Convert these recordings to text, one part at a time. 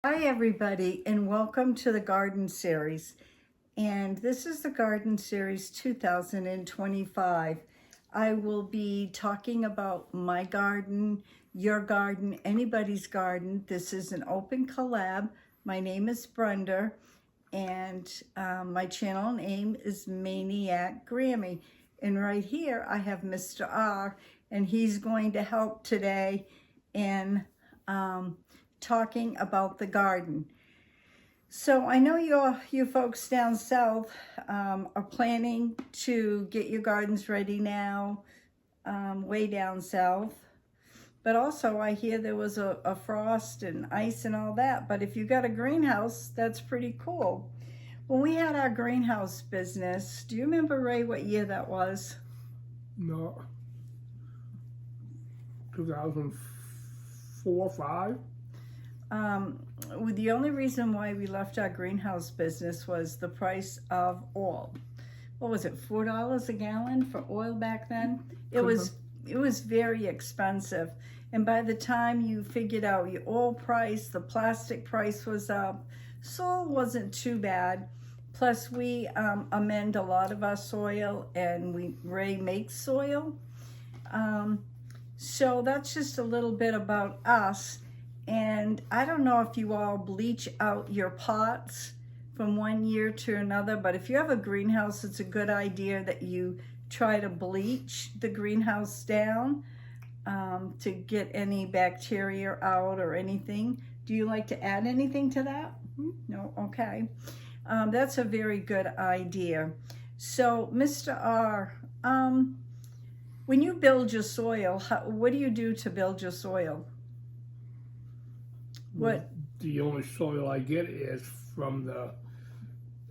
Hi everybody, and welcome to the garden series. And this is the garden series 2025. I will be talking about my garden, your garden, anybody's garden. This is an open collab. My name is Brenda, and my channel name is Maniac Grammy. And right here I have Mr. R, and he's going to help today in talking about the garden. So I know you folks down south are planning to get your gardens ready now, way down south. But also I hear there was a frost and ice and all that. But if you got a greenhouse, that's pretty cool. When we had our greenhouse business, do you remember, Ray, what year that was? No. 2004, 5. The only reason why we left our greenhouse business was the price of oil. What was it, $4 a gallon for oil back then? It was very expensive. And by the time you figured out your oil price, the plastic price was up. Soil wasn't too bad. Plus we amend a lot of our soil, and Ray makes soil. So that's just a little bit about us. And I don't know if you all bleach out your pots from one year to another, but if you have a greenhouse, it's a good idea that you try to bleach the greenhouse down to get any bacteria out or anything. Do you like to add anything to that? No? Okay. That's a very good idea. So, Mr. R, when you build your soil, what do you do to build your soil? What? The only soil I get is from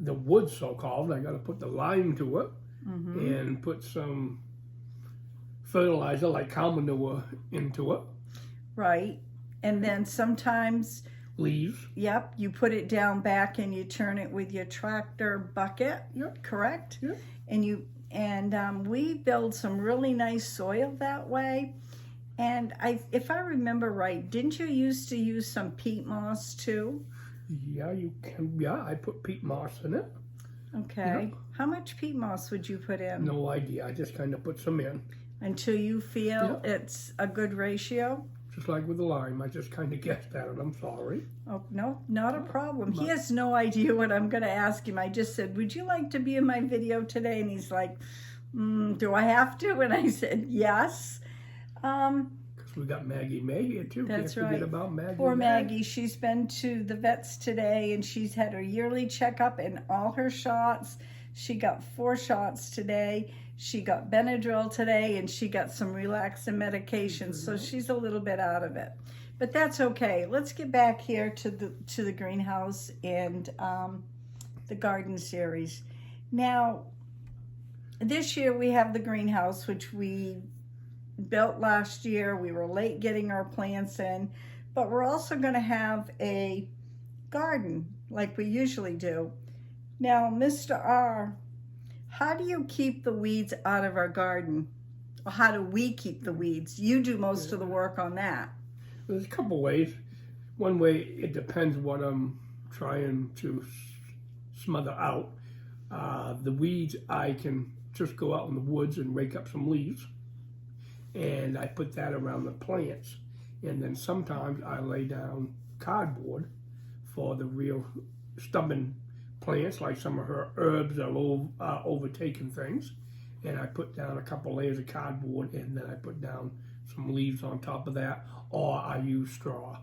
the wood, so-called. I got to put the lime to it and put some fertilizer like cow manure into it. Right. And then sometimes leaves. Yep, you put it down back and you turn it with your tractor bucket. Yep. Correct? Yep. And we build some really nice soil that way. And if I remember right, didn't you used to use some peat moss too? Yeah, you can. Yeah, I put peat moss in it. Okay. Yeah. How much peat moss would you put in? No idea. I just kind of put some in. Until you feel it's a good ratio? Just like with the lime, I just kind of guessed at it. I'm sorry. Oh, no, not a problem. He has no idea what I'm going to ask him. I just said, would you like to be in my video today? And he's like, do I have to? And I said, yes. Because we got Maggie May here too. That's Can't right. Forget about Maggie. Poor Maggie. She's been to the vets today, and she's had her yearly checkup and all her shots. She got 4 shots today. She got Benadryl today, and she got some relaxing medication. So she's a little bit out of it, but that's okay. Let's get back here to the greenhouse and the garden series. Now, this year we have the greenhouse, which we built last year. We were late getting our plants in, but we're also going to have a garden like we usually do. Now, Mr. R, how do you keep the weeds out of our garden? Or how do we keep the weeds? You do most of the work on that. There's a couple ways. One way, it depends what I'm trying to smother out. The weeds, I can just go out in the woods and rake up some leaves, and I put that around the plants. And then sometimes I lay down cardboard for the real stubborn plants, like some of her herbs are overtaking things. And I put down a couple layers of cardboard, and then I put down some leaves on top of that, or I use straw.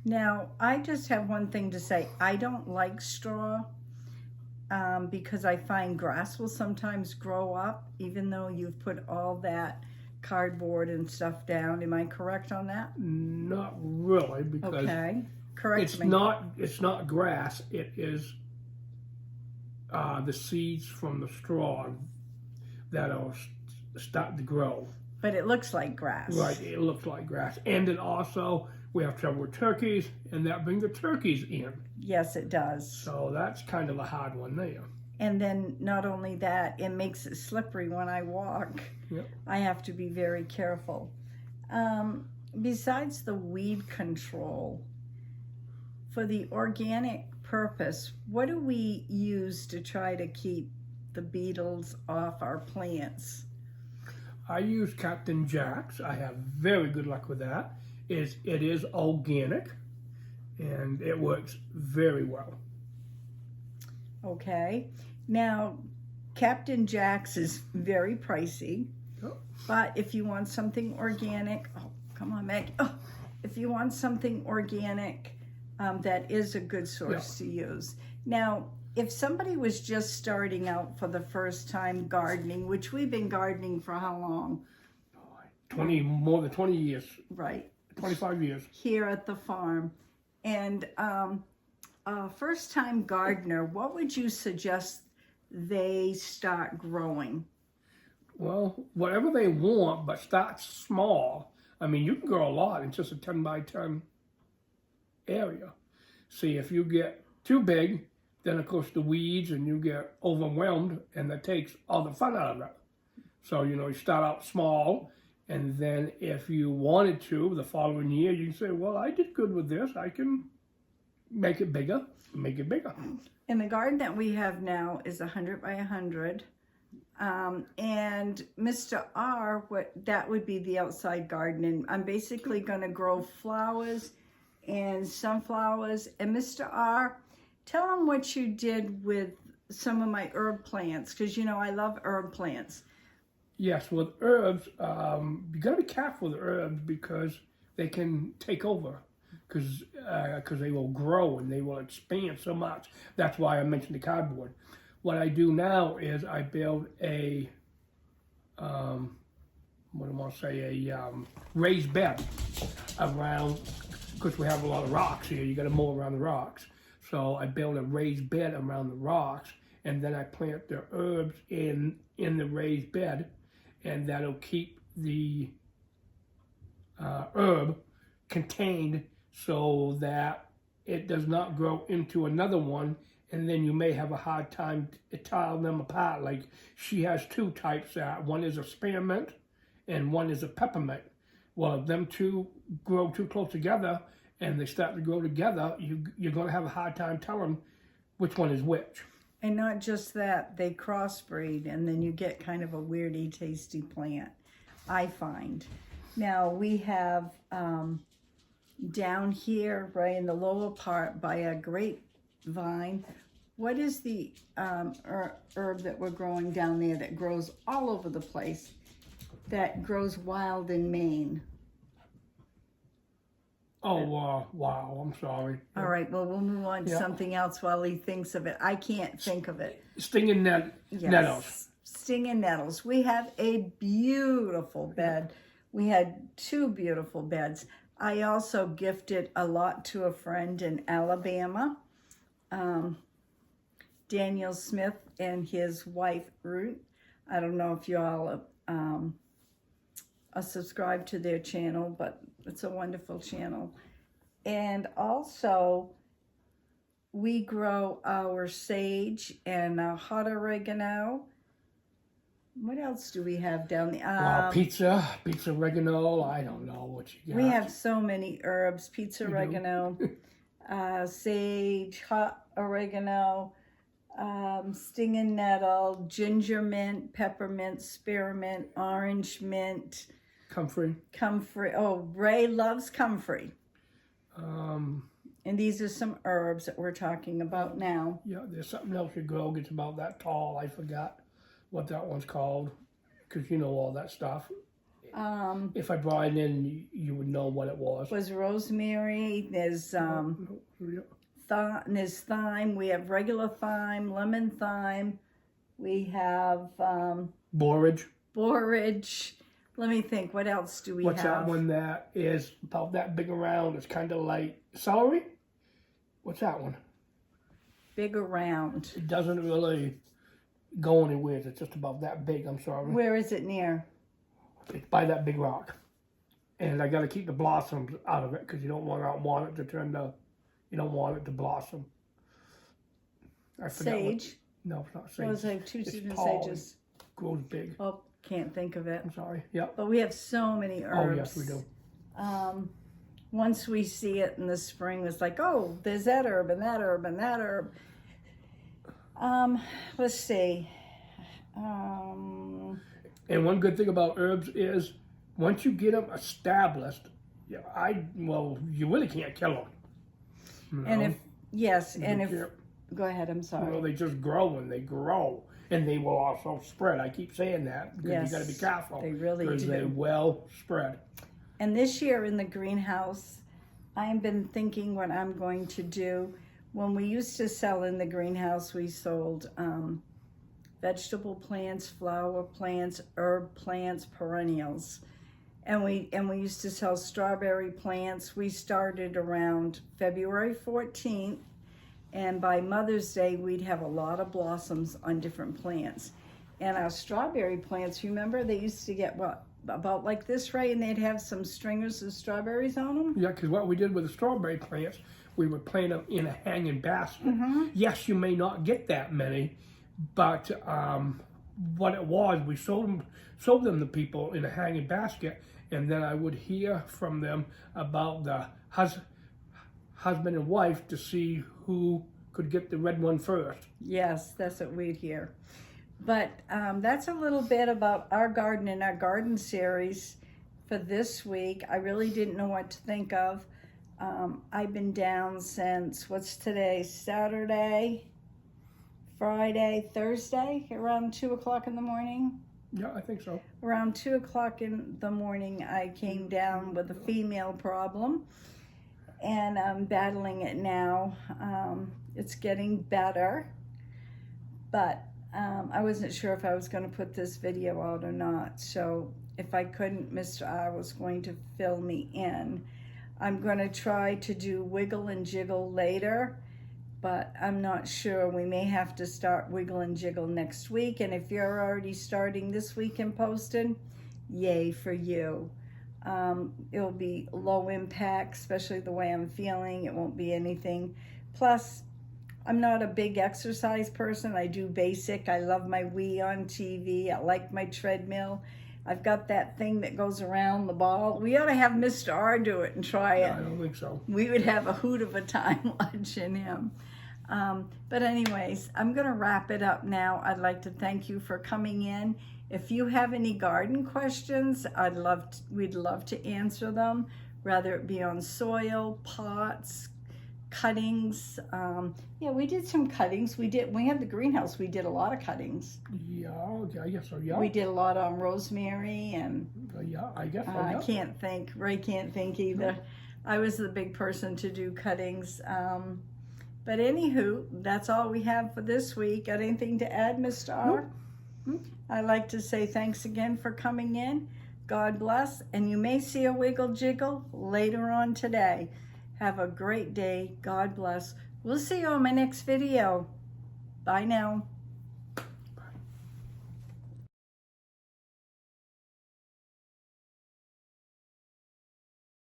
Now, I just have one thing to say. I don't like straw because I find grass will sometimes grow up, even though you've put all that cardboard and stuff down. Am I correct on that? Not really, because okay. Correct me. It's not grass. It is the seeds from the straw that are starting to grow. But it looks like grass. Right, it looks like grass. And then also, we have trouble with turkeys, and that brings the turkeys in. Yes, it does. So that's kind of a hard one there. And then not only that, it makes it slippery when I walk. Yep. I have to be very careful. Besides the weed control, for the organic purpose, what do we use to try to keep the beetles off our plants? I use Captain Jack's. I have very good luck with that. It is organic, and it works very well. Okay. Now, Captain Jack's is very pricey, but if you want something organic, oh, come on, Meg. Oh, if you want something organic, that is a good source to use. Now, if somebody was just starting out for the first time gardening, which we've been gardening for how long? More than 20 years. Right. 25 years. Here at the farm. And first time gardener, what would you suggest they start growing? Well, whatever they want, but start small. I mean, you can grow a lot in just a 10 by 10 area. See, if you get too big, then of course the weeds and you get overwhelmed, and that takes all the fun out of it. So, you start out small, and then if you wanted to, the following year, you can say, well, I did good with this. I can make it bigger, make it bigger. And the garden that we have now is 100 by 100. And Mr. R, that would be the outside garden. And I'm basically going to grow flowers and sunflowers. And Mr. R, tell him what you did with some of my herb plants, because I love herb plants. Yes, with herbs, you got to be careful with herbs because they can take over, because they will grow and they will expand so much. That's why I mentioned the cardboard. What I do now is I build a raised bed around, because we have a lot of rocks here. You got to mow around the rocks. So I build a raised bed around the rocks, and then I plant the herbs in the raised bed, and that'll keep the herb contained so that it does not grow into another one, and then you may have a hard time telling them apart. Like, she has two types. One is a spearmint, and one is a peppermint. Well, if them two grow too close together, and they start to grow together, you're going to have a hard time telling which one is which. And not just that, they crossbreed, and then you get kind of a weirdy, tasty plant, I find. Now, we have down here, right in the lower part, by a grapevine, what is the herb that we're growing down there that grows all over the place, that grows wild in Maine? Oh, wow, I'm sorry. All right, well, we'll move on to something else while he thinks of it. I can't think of it. Stinging nettles. Stinging nettles. We have a beautiful bed. We had 2 beautiful beds. I also gifted a lot to a friend in Alabama, Daniel Smith and his wife, Ruth. I don't know if you all are subscribed to their channel, but it's a wonderful channel. And also, we grow our sage and hot oregano. What else do we have down there? Pizza oregano. I don't know what you got. We have so many herbs. Pizza oregano, sage, hot oregano, stinging nettle, ginger mint, peppermint, spearmint, orange mint. Comfrey. Oh, Ray loves comfrey. And these are some herbs that we're talking about now. Yeah, there's something else you grow gets about that tall. I forgot what that one's called, because you know all that stuff. If I brought it in, you would know what it was. Was rosemary. There's there's thyme. We have regular thyme, lemon thyme. We have Borage. Let me think. What else do we have? What's that one that is about that big around? It's kind of like celery. What's that one? Big around. It doesn't really go anywhere. It's just about that big. I'm sorry. Where is it near? It's by that big rock. And I got to keep the blossoms out of it because you don't want it to you don't want it to blossom. Sage? No, it's not sage. Those have 2 different tall. sages. It grows big. Oh, can't think of it. I'm sorry. Yeah. But we have so many herbs. Oh, yes, we do. once we see it in the spring, it's like, oh, there's that herb and that herb and that herb. Let's see. And one good thing about herbs is once you get them established, you really can't kill them. And go ahead, I'm sorry. Well, they just grow and they grow. And they will also spread. I keep saying that because Yes, you got to be careful. they really because do. they will spread. And this year in the greenhouse, I've been thinking what I'm going to do. When we used to sell in the greenhouse, we sold vegetable plants, flower plants, herb plants, perennials. And we used to sell strawberry plants. We started around February 14th. And by Mother's Day, we'd have a lot of blossoms on different plants. And our strawberry plants, remember, they used to get about like this, right? And they'd have some stringers of strawberries on them. Yeah, because what we did with the strawberry plants, we would plant them in a hanging basket. Mm-hmm. Yes, you may not get that many, but what it was, we sold them to people in a hanging basket, and then I would hear from them about the husband and wife to see who could get the red one first. Yes, that's what we'd hear. But that's a little bit about our garden and our garden series for this week. I really didn't know what to think of. I've been down since, what's today, Saturday, Friday, Thursday, around 2 o'clock in the morning. Yeah, I think so. Around 2 o'clock in the morning, I came down with a female problem, and I'm battling it now. It's getting better, but I wasn't sure if I was going to put this video out or not. So if I couldn't, Mr. R was going to fill me in. I'm going to try to do wiggle and jiggle later, but I'm not sure. We may have to start wiggle and jiggle next week. And if you're already starting this week and posting, yay for you. It'll be low impact, especially the way I'm feeling. It won't be anything. Plus, I'm not a big exercise person. I do basic. I love my Wii on TV. I like my treadmill. I've got that thing that goes around the ball. We ought to have Mr. R do it and try it. I don't think so. We would have a hoot of a time watching him. But anyways, I'm going to wrap it up now. I'd like to thank you for coming in. If you have any garden questions, we'd love to answer them, whether it be on soil, pots, cuttings. Yeah, we did some cuttings. We had the greenhouse. We did a lot of cuttings. Yeah, I guess so. Yeah. We did a lot on rosemary and. Yeah, I guess so. I Yeah. can't think. Ray can't think either. I was the big person to do cuttings. But anywho, that's all we have for this week. Got anything to add, Mr. R? Nope. I'd like to say thanks again for coming in. God bless. And you may see a wiggle jiggle later on today. Have a great day. God bless. We'll see you on my next video. Bye now.